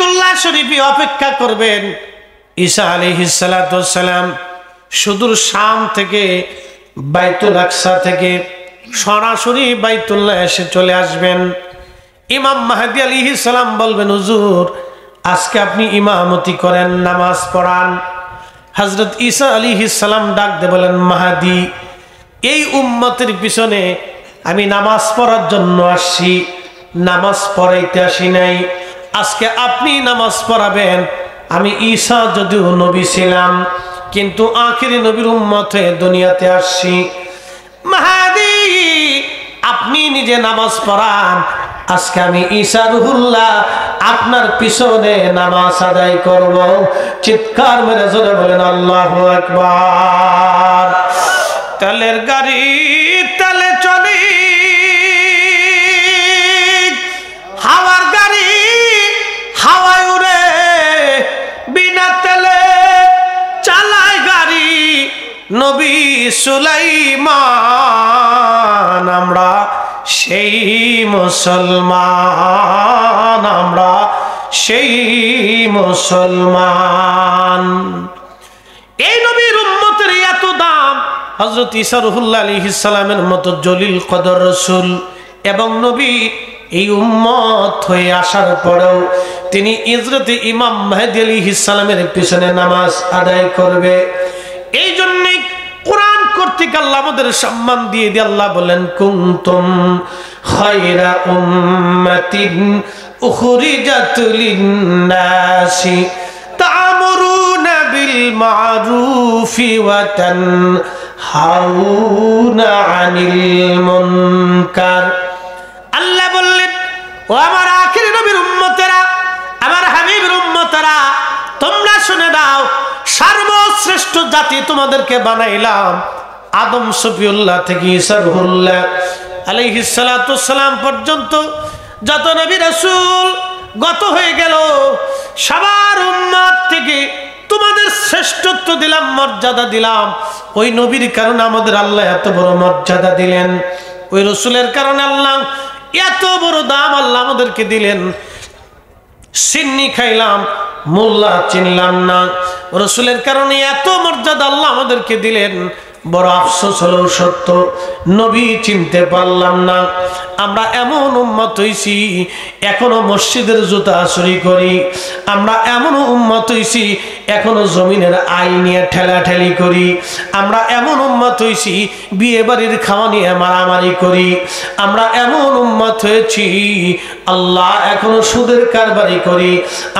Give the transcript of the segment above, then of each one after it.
বাইতুল্লাহ শরীফে অপেক্ষা করবেন। ঈসা আলাইহিস সালাতু ওয়াস সালাম সুদূর শাম থেকে বাইতুল আকসা থেকে সরাসরি বাইতুল্লাহ এসে চলে আসবেন। ইমাম মাহদী আলাইহিস সালাম বলবেন, হুজুর আজকে আপনি ইমামতি করেন, নামাজ পড়ান। হযরত ঈসা আলাইহিস সালাম ডাক দিয়ে বলেন, মাহদী এই উম্মতের পিছনে আমি নামাজ পড়ার জন্য আসছি, নামাজ পড়াইতে আসি নাই। আজকে আপনি নামাজ পড়াবেন। আমি ঈসা যদিও নবী ছিলাম, কিন্তু আখিরি নবীর উম্মত হয়ে দুনিয়াতে আসছি। মাহদী আপনি নিজে নামাজ পড়ান, আজকে আমি ঈসা রুহুল্লাহ আপনার পিছনে নামাজ আদায় করব। চিৎকার মেরে জোরে বলেন আল্লাহু আকবার। তেলের গাড়ি তেলে চলি, হাওয়ার গাড়ি হাওয়ায় উড়ে, বিনা তেলে চালায় গাড়ি নবী সুলাইমান। আমরা সেই মুসলমান, আমরা সেই মুসলমান। এই নবীর উম্মতের এত দাম। হযরত ঈসা রুহুল্লাহ আলাইহিস সালামের মতো জলিল কদর রাসূল এবং নবী এই উম্মত হয়ে আসার পরেও তিনি হযরত ইমাম মাহদী আলাইহিস সালামের পিছনে নামাজ আদায় করবে। এই জন্য কোরআন কর্তৃক আল্লাহ আমাদের সম্মান দিয়ে দিয়ে আল্লাহ বলেন, কুনতুম খায়রা উম্মাতিন উখরিজাত লিন-নাসি তা'মুরুনা বিল মা'রুফি ওয়া তানহাউনা আনিল মুনকার। আল্লাহ বললেন, ও আমার আখিরি নবীর উম্মতেরা, আমার হাবিবের উম্মতেরা, তোমরা শুনে দাও, সর্বশ্রেষ্ঠ জাতি তোমাদেরকে বানাইলাম। আদম সফিউল্লাহ থেকে ঈসা রুহুল্লাহ আলাইহিস সালাতু ওয়াস সালাম পর্যন্ত যত নবী রাসূল গত হয়ে গেল, সবার উম্মত থেকে তোমাদের শ্রেষ্ঠত্ব দিলাম, মর্যাদা দিলাম। ওই নবীর কারণে আমাদের আল্লাহ এত বড় মর্যাদা দিলেন, ওই রসুলের কারণে আল্লাহ এত বড় দাম আল্লাহ আমাদেরকে দিলেন। সিন্নি খাইলাম, মোল্লা চিনলাম না, রসুলের কারণে এত মর্যাদা আল্লাহ আমাদেরকে দিলেন। বড় আফসোস হলো সত্য, নবী চিনতে পারলাম না। আমরা এমন উম্মত হইছি এখনো মসজিদের জুতা চুরি করি, আমরা এমন উম্মত হইছি এখনো জমিনের আইল নিয়ে ঠেলাঠেলি করি, আমরা এমন উম্মত হইছি বিয়ে বাড়ির খাওয়া নিয়ে মারামারি করি, আমরা এমন উম্মত হয়েছি আল্লাহ এখনো সুদের কারবারি করি,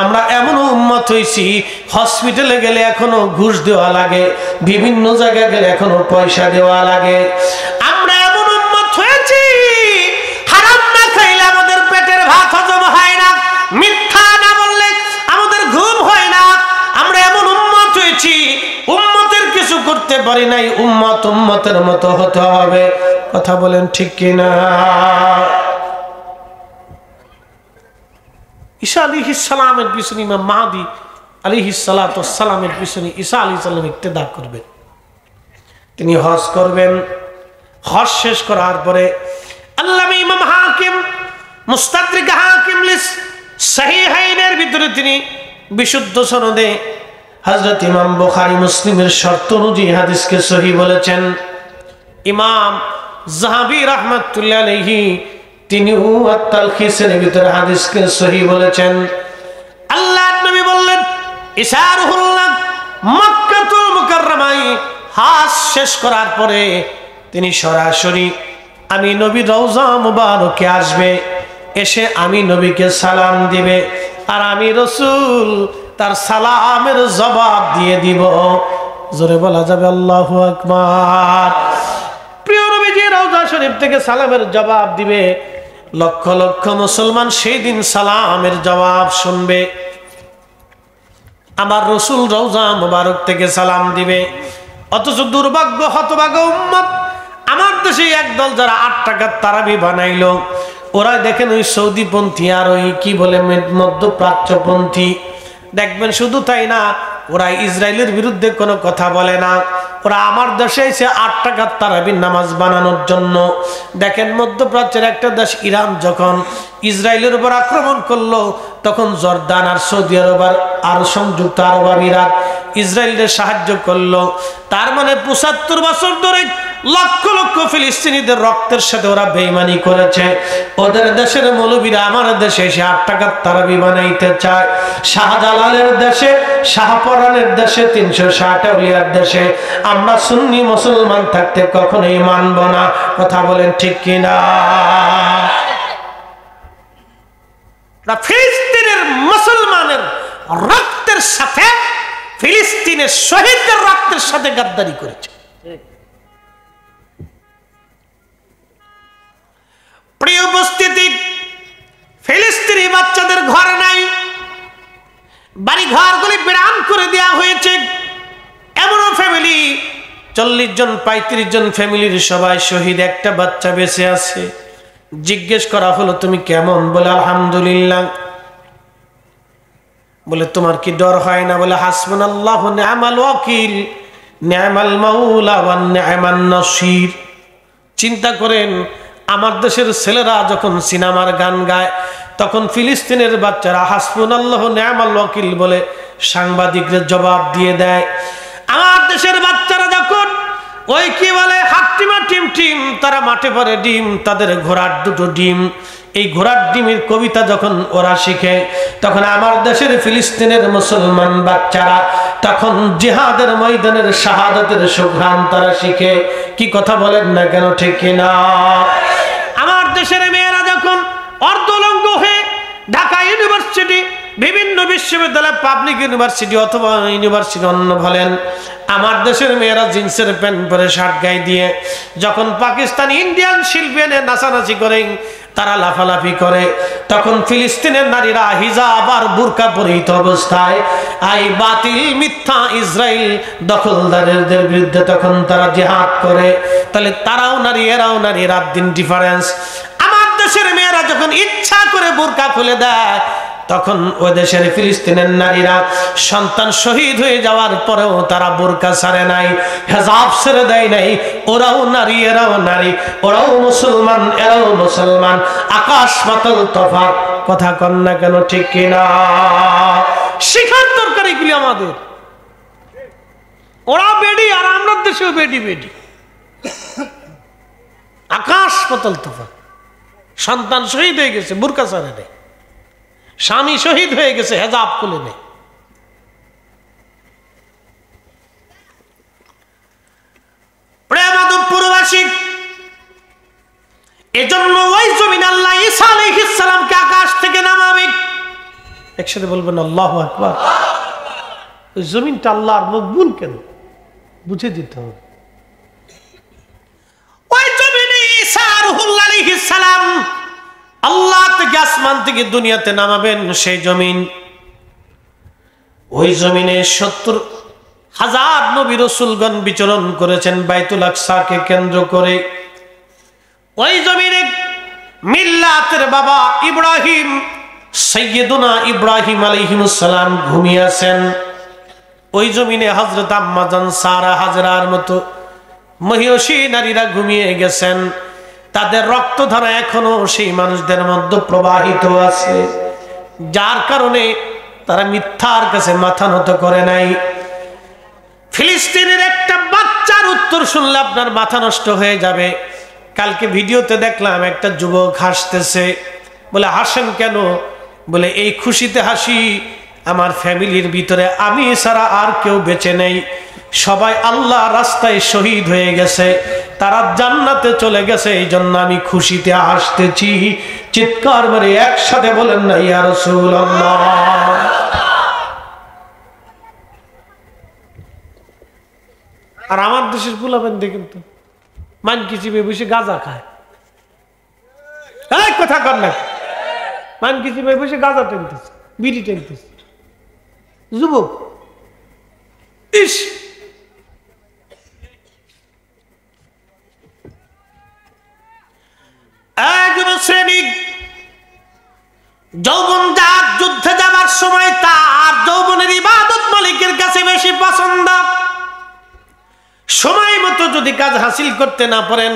আমরা এমন উম্মত হইছি হসপিটালে গেলে এখনো ঘুষ দেওয়া লাগে, বিভিন্ন জায়গায় গেলে এখনো পয়সা দেওয়া লাগে। আমরা এমন উম্মত হয়েছি হারাম না খাইলে আমাদের পেটের ভাত হজম হয় না, মিথ্যা না বললে আমাদের ঘুম হয় না। আমরা এমন উম্মত হয়েছি উম্মতের কিছু করতে পারি নাই, উম্মত উম্মতের মতো হতে হবে। কথা বলেন ঠিক কিনা? ঈসা আলাইহিস সালামের পিছনে ইমাম মাহদী আলাইহিস সালাতু ওয়াস সালামের পিছনে ঈসা আলাইহিস সালাম ইক্তেদা করবেন। তিনি হজ করবেন। হজ শেষ করার পরে আল্লামা ইমাম হাকিম মুস্তাদরিক হাকিম সহিহাইনের ভিতরে তিনি বিশুদ্ধ সনদে হযরত ইমাম বুখারী মুসলিমের শর্ত অনুযায়ী হাদিসকে সহিহ বলেছেন। ইমাম যাহাবী রাহমাতুল্লাহ আলাইহি তিনিও আত-তালখিসের ভিতরে হাদিসকে সহিহ বলেছেন। আল্লাহর নবী বললেন, ঈসা রুহুল্লাহ মক্কাতুল মুকাররমায় হজ শেষ করার পরে তিনি সরাসরি আমি নবীর রওজা মুবারকে আসবে, এসে আমি নবীকে সালাম দিবে, আর আমি রাসূল তার সালামের জবাব দিয়ে দিব। জোরে বলা যাবে আল্লাহু আকবার। প্রিয় নবীজি রওজা শরীফ থেকে সালামের জবাব দিবে। লক্ষ লক্ষ মুসলমান সেই দিন সালামের জবাব শুনবে। আমার রাসূল রওজা মুবারক থেকে সালাম দিবে। অথচ দুর্ভাগ্য হতভাগ্য উম্মত আমার দেশে একদল যারা 8 টাকার তারাবি বানাইলো, ওরা দেখেন ওই সৌদিপন্থী আর ওই কি বলে মধ্যপ্রাচ্যপন্থী, দেখবেন শুধু তাই না, ওরা ইসরায়েলের বিরুদ্ধে কোনো কথা বলে না। ওরা আমার দেশে এসে 8 টাকার তারাবির নামাজ বানানোর জন্য, দেখেন মধ্যপ্রাচ্যের একটা দেশ ইরান যখন ইসরায়েলের উপর আক্রমণ করলো, তখন জর্দান আর সৌদি আরব আর সংযুক্ত আরব আমিরাত ইসরায়েলের সাহায্য করলো। তার মানে ৭৫ বছর ধরে লক্ষ লক্ষ ফিলিস্তিনিদের রক্তের সাথে ওরা বেঈমানি করেছে। ওদের দেশের মৌলবীরা আমার দেশে এসে ৮ টাকার তারাবি বানাইতে চায়। শাহজালালের দেশে, শাহপরানের দেশে, ৩৬০ আউলিয়ার দেশে আমরা সুন্নি মুসলমান থাকতে কখনোই মানব না। কথা বলেন ঠিক কিনা? ফিলিস্তিনের মুসলমানের রক্তের সাথে, ফিলিস্তিনের শহীদদের রক্তের সাথে গাদ্দারি করেছে। প্রিয় উপস্থিতি, ফিলিস্তিনি বাচ্চাদের ঘর নাই, বাড়ি ঘরগুলি বিরান করে দেওয়া হয়েছে। এমনও ফ্যামিলি ৪০ জন ৩৫ জন ফ্যামিলির সবাই শহীদ, একটা বাচ্চা বেঁচে আছে। জিজ্ঞেস করা হলো তুমি কেমন? বলে আলহামদুলিল্লাহ। বলে তোমার কি ডর হয় না? বলে হাসবুনাল্লাহু নি'মাল ওয়াকিল নি'মাল মাওলা ওয়া নি'মান নাসির। চিন্তা করেন, আমার দেশের ছেলেরা যখন সিনেমার গান গায় তখন ফিলিস্তিনের বাচ্চারা হাসবুনাল্লাহু নি'মাল ওয়াকিল বলে সাংবাদিকদের জবাব দিয়ে দেয়। আমার দেশের বাচ্চারা যখন ওই কি বলে হাট্টিমা টিম টিম, তারা মাঠে পড়ে ডিম, তাদের ঘোড়ার 2টো ডিম, এই ঘোড়ার ডিমের কবিতা যখন ওরা শিখে, তখন আমার দেশের ফিলিস্তিনের মুসলমান বাচ্চারা তখন জিহাদের ময়দানের শাহাদাতের সুঘ্রাণ তারা শিখে। কি কথা বলেন না কেন? ঠিক কিনা? আমার দেশের মেয়েরা যখন অর্ধলঙ্গ হয়ে ঢাকা ইউনিভার্সিটি, বিভিন্ন বিশ্ববিদ্যালয়, পাবলিক ইউনিভার্সিটি অথবা ইউনিভার্সিটি অন্য বলেন, আমার দেশের মেয়েরা জিন্সের প্যান্ট পরে শার্ট গায়ে দিয়ে যখন পাকিস্তান ইন্ডিয়ান শিল্পী এনে নাচানাচি করে, তারা লাফালাফি করে, তখন ফিলিস্তিনের নারীরা হিজাব আর বুরকা পরিহিত অবস্থায় এই বাতিল মিথ্যা ইসরায়েল দখলদারদের বিরুদ্ধে তখন তারা জিহাদ করে। তাহলে তারাও নারী, এরাও নারী, রাত দিন ডিফারেন্স। আমার দেশের মেয়েরা যখন ইচ্ছা করে বুরকা খুলে দেয়, তখন ওই দেশের ফিলিস্তিনের নারীরা সন্তান শহীদ হয়ে যাওয়ার পরেও তারা বোরকা ছাড়ে নাই, হিজাব ছেড়ে দেয় নাই। ওরাও নারী, এরাও নারী, ওরাও মুসলমান, এরাও মুসলমান, আকাশ পাতাল তফাৎ। কথা কন না কেন? ঠিক কিনা? শিখার দরকার এগুলি আমাদের। ওরা বেডি আর আমরা দেশেও বেডি বেডি, আকাশ পাতাল তফাৎ। সন্তান শহীদ হয়ে গেছে, বোরকা ছাড়ে নেই। স্বামী শহীদ হয়ে গেছে, হেজাব খুলে নেই। প্রেমাদপুরবাসী, এজন্য ওই জমিন আল্লাহ ঈসা আলাইহিস সালামকে আকাশ থেকে নামাবে। একসাথে বলবেন আল্লাহু আকবার। ওই জমিনটা আল্লাহর মকবুল কেন বুঝে দিতে হবে। ওই জমিনে ঈসা রূহুল্লাহ আলাইহিস সালাম আল্লাহ থেকে আসমান থেকে দুনিয়াতে নামাবেন। সেই জমিন, ওই জমিনে ৭০,০০০ নবী রাসূলগণ বিচরণ করেছেন বাইতুল আকসাকে কেন্দ্র করে। ওই জমিনে মিল্লাতের বাবা ইব্রাহিম, সাইয়্যিদুনা ইব্রাহিম আলাইহিস সালাম ঘুমিয়ে আছেন। ওই জমিনে হযরত আম্মা জান সারা হাজরার মতো মহিয়সী নারীরা ঘুমিয়ে গেছেন। তাদের রক্তধারা এখনো সেই মানুষদের মধ্যে প্রবাহিত আছে, যার কারণে তারা মিথ্যার কাছে মাথা নত করে নাই। ফিলিস্তিনের একটা বাচ্চার উত্তর শুনলে আপনার মাথা নষ্ট হয়ে যাবে। কালকে ভিডিওতে দেখলাম একটা যুবক হাসতেছে। বলে হাসেন কেন? বলে এই খুশিতে হাসি, আমার ফ্যামিলির ভিতরে আমি ছাড়া আর কেউ বেঁচে নেই, সবাই আল্লাহ রাস্তায় শহীদ হয়ে গেছে, তারা জান্নাতে চলে গেছে, এই জন্য আমি খুশিতে হাসতেছি। চিৎকার মারে একসাথে বলেন না ইয়া রাসূলুল্লাহ। আর আমার দেশের পোলাপান দেখেন তো, মানকি চিপে বসে গাঁজা খায়। কথা কর না, মানকি চিপে বসে গাঁজা টেনতেছে, বিড়ি টেনতেছে যুবক। ইস, যৌবন যার যুদ্ধে যাবার সময় তার যৌবনের ইবাদত মালিকের কাছে বেশি পছন্দ। সময় মতো যদি কাজ হাসিল করতে না পারেন,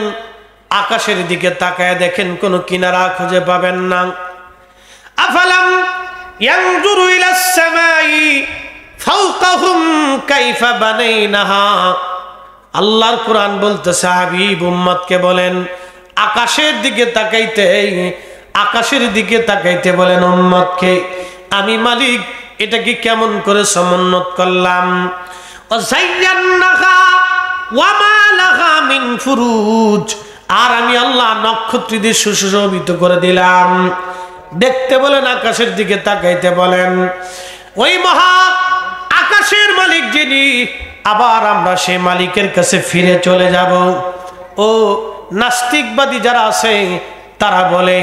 আকাশের দিকে তাকায় দেখেন, কোনো কিনারা খুঁজে পাবেন না। আফালাম ইয়ানজুরু ইলাস সামাই ফাওকাহুম কাইফা বানাইনাহা। আল্লাহর কোরআন বলতেছে হাবিব উম্মতকে বলেন আকাশের দিকে তাকাইতে, আকাশের দিকে তাকাইতে বলেন উম্মতকে আমি মালিক এটাকে কেমন করে সমুন্নত করলাম। ওয়াযায়্যানাহা ওয়া মা লাহা মিন ফুরুজ, আর আমি আল্লাহ নক্ষত্র দিয়ে সুশোভিত করে দিলাম। দেখতে বলেন আকাশের দিকে তাকাইতে বলেন। ওই মহা আকাশের মালিক যিনি, আবার আমরা সেই মালিকের কাছে ফিরে চলে যাব। ও নাস্তিকবাদী যারা আছে তারা বলে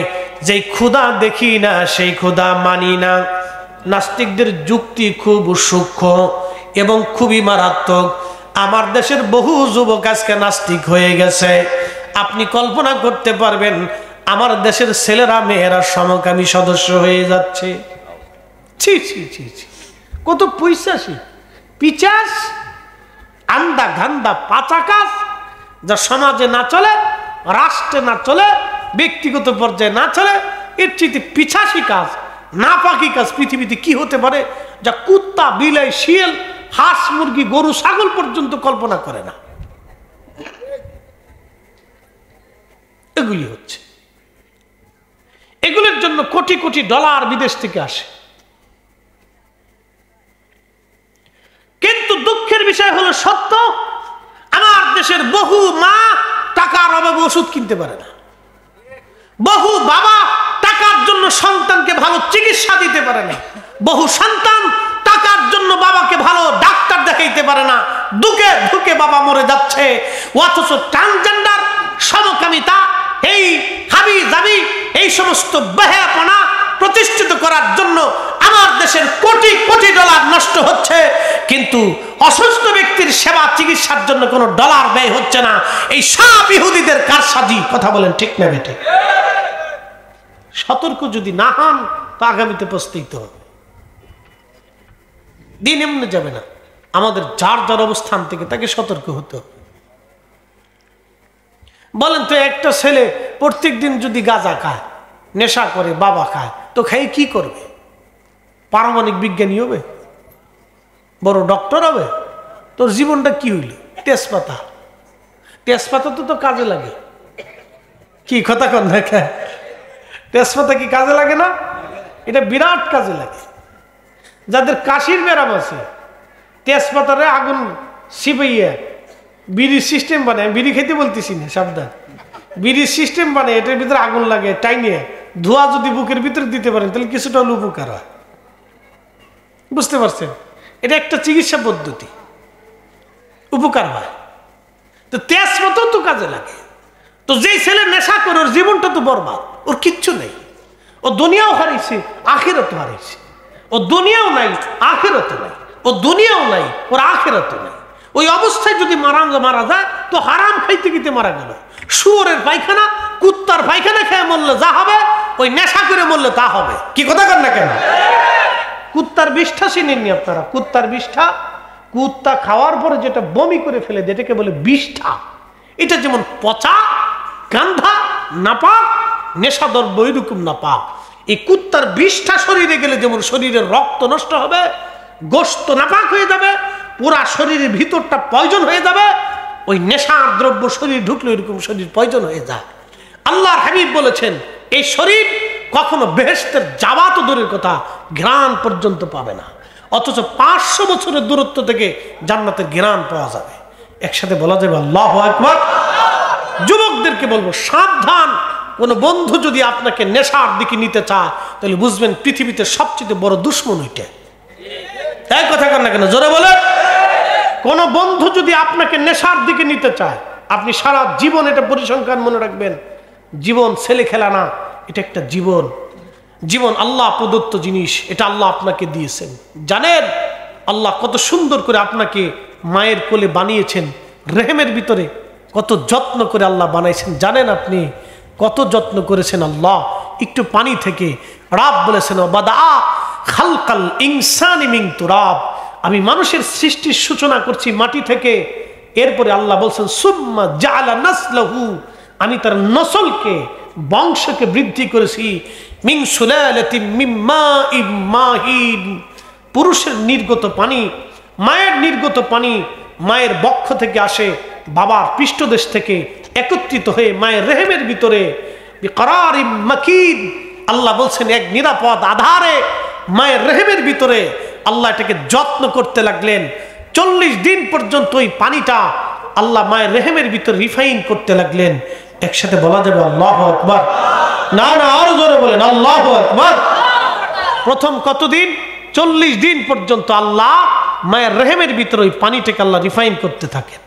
যে ক্ষুধা দেখি না সেই ক্ষুধা মানি না। নাস্তিকদের যুক্তি খুব সূক্ষ্ম এবং খুবই মারাত্মক। আমার দেশের বহু যুবক আজকে নাস্তিক হয়ে গেছে। আপনি কল্পনা করতে পারবেন আমার দেশের ছেলেরা মেয়েরা সমকামী সদস্য হয়ে যাচ্ছে। ছি ছি ছি ছি, কত পৈশাসী পিচাস আন্দা গান্দা পাচা কাজ, যা সমাজে না চলে, রাষ্ট্রে না চলে, ব্যক্তিগত পর্যায়ে না চলে, এর চেয়ে পিছাসী কাজ, নাপাকি কাজ পৃথিবীতে কি হতে পারে যা কুত্তা বিলাই শিয়াল হাঁস মুরগি গরু ছাগল পর্যন্ত কল্পনা করে না। এগুলি হচ্ছে, এগুলোর জন্য কোটি কোটি ডলার বিদেশ থেকে আসে। কিন্তু দুঃখের বিষয় হলো সত্য, আমার দেশের বহু মা টাকার অভাবে ওষুধ কিনতে পারে না, বহু বাবা টাকার জন্য সন্তানকে ভালো চিকিৎসা দিতে পারে না, বহু সন্তান টাকার জন্য বাবাকে ভালো ডাক্তার দেখাইতে পারে না, দুঃখে দুঃখে বাবা মরে যাচ্ছে। অথচ ট্রান্সজেন্ডার, সমকামিতা, এই হাবি জাবি, এই সমস্ত বেহায়াপনা প্রতিষ্ঠিত করার জন্য আমার দেশের কোটি কোটি ডলার নষ্ট হচ্ছে, কিন্তু অসুস্থ ব্যক্তির সেবা চিকিৎসার জন্য কোনো ডলার ব্যয় হচ্ছে না। এই সব ইহুদিদের কারসাজি। কথা বলেন ঠিক না বেটে? সতর্ক যদি না হন তো আগামীতে পস্তাইতে হবে। দিন এমনি যাবে না, আমাদের যার যার অবস্থান থেকে তাকে সতর্ক হতে হবে। বলেন তো একটা ছেলে প্রত্যেক দিন যদি গাঁজা খায়, নেশা করে, বাবা খায়, তো খাই কি করবে? পারমাণবিক বিজ্ঞানী হবে, বড় ডক্টর হবে? তোর জীবনটা কি হইল? তেজপাতা, তেজপাতা তো কাজে লাগে। কি কথা কন দেখা, তেজপাতা কি কাজে লাগে না? এটা বিরাট কাজে লাগে। যাদের কাশির ব্যারাম আছে, তেজপাতারে আগুন সিপাইয়া বিড়ির সিস্টেম বানায়, বিড়ি খেতে বলতেছি না, সাবধান, বিড়ির সিস্টেম বানায়, এটার ভিতরে আগুন লাগে, টাইনে ধোঁয়া যদি বুকের ভিতরে দিতে পারেন তাহলে কিছুটা হলে উপকার হয়। বুঝতে পারছেন? এটা একটা চিকিৎসা পদ্ধতি, উপকার হয়। তো তেজপাতাও তো কাজে লাগে। তো যেই ছেলে নেশা করে ওর জীবনটা তো বরবাদ, ওর কিচ্ছু নেই। ও দুনিয়াও হারাইছে, আখিরাতও হারাইছে। ও দুনিয়াও নাই, আখিরাতও নাই। ও দুনিয়াও নাই, ওর আখিরাতও নাই। ওই অবস্থায় যদি মারা যায় তো হারাম খাইতে খেতে মারা গেল। শুয়োরের পায়খানা, কুত্তার পায়খানা খেয়ে মরলে যা হবে, ওই নেশা করে মরলে তা হবে। কি কথা কন না কেন? কুত্তার বিষ্ঠা চিনেননি আপনারা? কুত্তার বিষ্ঠা, কুত্তা খাওয়ার পরে যেটা বমি করে ফেলে দেয় এটাকে বলে বিষ্ঠা। এটা যেমন পচা, গান্ধা, নাপাক, নেশাদ্রব্য এরকম নাপাক। এই কুত্তার বিষ্ঠা শরীরে গেলে যেমন শরীরের রক্ত নষ্ট হবে, গোশত নাপাক হয়ে যাবে, পুরা শরীরের ভিতরটা পয়জন হয়ে যাবে, ওই নেশার দ্রব্য শরীর ঢুকলে এরকম শরীর পয়জন হয়ে যায়। আল্লাহর হাবিব বলেছেন এই শরীর কখনো বেহেশতের যাওয়া তো দূরের কথা, ঘ্রাণ পর্যন্ত পাবে না। অথচ 500 বছরের দূরত্ব থেকে জান্নাতের ঘ্রাণ পাওয়া যাবে। একসাথে বলা যাবে আল্লাহু আকবার। যুবকদেরকে বলবো সাবধান, কোন বন্ধু যদি আপনাকে নেশার দিকে নিতে চায় তাহলে বুঝবেন পৃথিবীতে সবচেয়ে বড় দুশ্মন ওইটা। তাই কথা কর না কেন, জোরে বলে। কোন বন্ধু যদি আপনাকে নেশার দিকে নিতে চায়, আপনি সারা জীবন এটা পরিসংখ্যান মনে রাখবেন, জীবন ছেলে খেলা না, এটা একটা জীবন। জীবন আল্লাহ প্রদত্ত জিনিস, এটা আল্লাহ আপনাকে দিয়েছেন। জানেন আল্লাহ কত সুন্দর করে আপনাকে মায়ের কোলে বানিয়েছেন, রেহেমের ভিতরে কত যত্ন করে আল্লাহ বানাইছেন। জানেন আপনি কত যত্ন করেছেন আল্লাহ? একটু পানি থেকে রাব বলেছেন বাদা খালকাল ইনসানি মিন তুরাব, আমি মানুষের সৃষ্টির সূচনা করছি মাটি থেকে। এরপরে আল্লাহ বলছেন সুম্মা জাআলা নাসলাহু, আমি তার নসলকে, বংশকে বৃদ্ধি করেছি মিন সুলালাতিন মিন মাইন মাহিন, পুরুষের নির্গত পানি, মায়ের নির্গত পানি মায়ের বক্ষ থেকে আসে, বাবার পৃষ্ঠদেশ থেকে একত্রিত হয়ে মায়ের রেহেমের ভিতরে বিকরারিম মাকিন, আল্লাহ বলছেন এক নিরাপদ আধারে মায়ের রেহেমের ভিতরে আল্লাহ এটাকে যত্ন করতে লাগলেন। 40 দিন পর্যন্ত ওই পানিটা আল্লাহ মায়ের রেহেমের ভিতরে রিফাইন করতে লাগলেন। একসাথে বলা যাবে আল্লাহু আকবার? না না, আরো জোরে বলেন আল্লাহু আকবার। প্রথম কতদিন? 40 দিন পর্যন্ত আল্লাহ মায়ের রেহেমের ভিতরে ওই পানিটাকে আল্লাহ রিফাইন করতে থাকেন।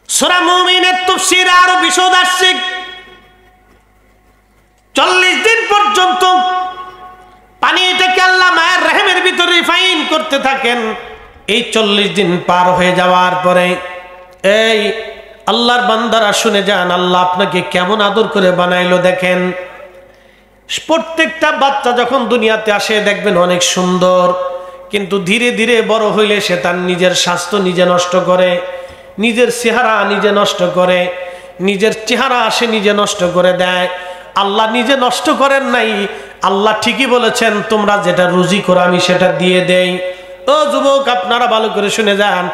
সূরা মুমিনের তাফসীরে আরো বিশদ আসছে। 40 দিন পর্যন্ত পানিটাকে আল্লাহ মায়ের রেহেমের ভিতরে রিফাইন করতে থাকেন। এই 40 দিন পার হয়ে যাওয়ার পরে এই আল্লাহর বান্দারা শুনে যান, আল্লাহ আপনাকে কেমন আদর করে বানাইলো দেখেন। প্রত্যেকটা বাচ্চা যখন দুনিয়াতে আসে দেখবেন অনেক সুন্দর, কিন্তু ধীরে ধীরে বড় হইলে সে তার নিজের স্বাস্থ্য নিজে নষ্ট করে, নিজের চেহারা নিজে নষ্ট করে, নিজের চেহারা সে নিজে নষ্ট করে দেয়। আল্লাহ নিজে নষ্ট করেন নাই, আল্লাহ ঠিকই বলেছেন তোমরা যেটা রুজি করো আমি সেটা দিয়ে দেই। ও যুবক, আপনারা ভালো করে শুনে যান,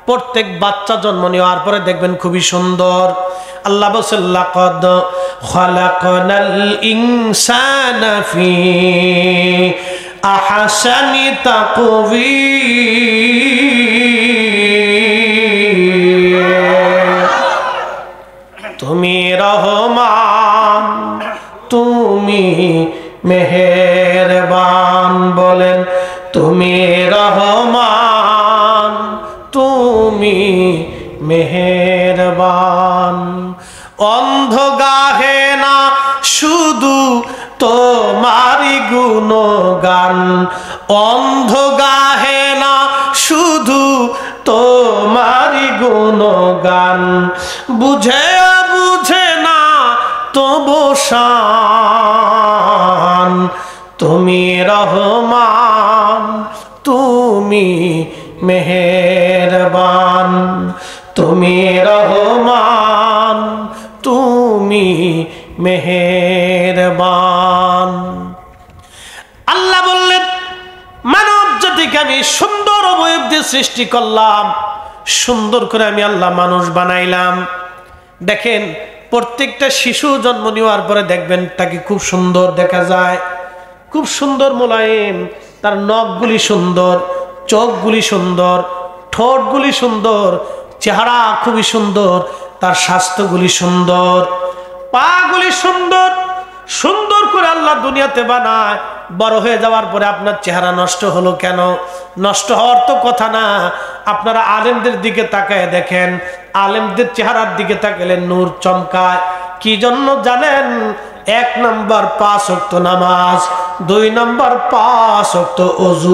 প্রত্যেক বাচ্চা জন্ম নেওয়ার পরে দেখবেন খুবই সুন্দর। আল্লাহ বলেন লাকাদ খালাকনাল ইনসানা ফি আহসানি তাকওয়িম। তুমি রহমান, তুমি মেহেরবান, বলেন তুমি রহমান, তুমি মেহেরবান। অন্ধ গাহে না শুধু তোমারি গুণগান, অন্ধ গাহে না শুধু তোমারি গুণগান, বুঝে বুঝে না তবু শান। তুমি রহমান, তুমি মেহেরবান, তুমি রহমান, তুমি মেহেরবান। আল্লাহ বললেন মানব জাতিকে আমি সুন্দর অবয়ব দিয়ে সৃষ্টি করলাম, সুন্দর করে আমি আল্লাহ মানুষ বানাইলাম। দেখেন প্রত্যেকটা শিশু জন্ম নেওয়ার পরে দেখবেন তাকে খুব সুন্দর দেখা যায়, খুব সুন্দর মোলায়েম, তার নখগুলি সুন্দর, চোখগুলি সুন্দর, ঠোঁটগুলি সুন্দর, চেহারা খুবই সুন্দর, তার স্বাস্থ্যগুলি সুন্দর, পাগুলি সুন্দর, সুন্দর করে আল্লাহ দুনিয়াতে বানায়। বড় হয়ে যাওয়ার পরে আপনার চেহারা নষ্ট হলো কেন? নষ্ট হওয়ার তো কথা না। আপনারা আলেমদের দিকে তাকায় দেখেন, আলেমদের চেহারার দিকে তাকালে নূর চমকায়। কি জন্য জানেন? 1 নম্বর 5 ওয়াক্ত নামাজ, 2 নম্বর 5 ওয়াক্ত ওযু।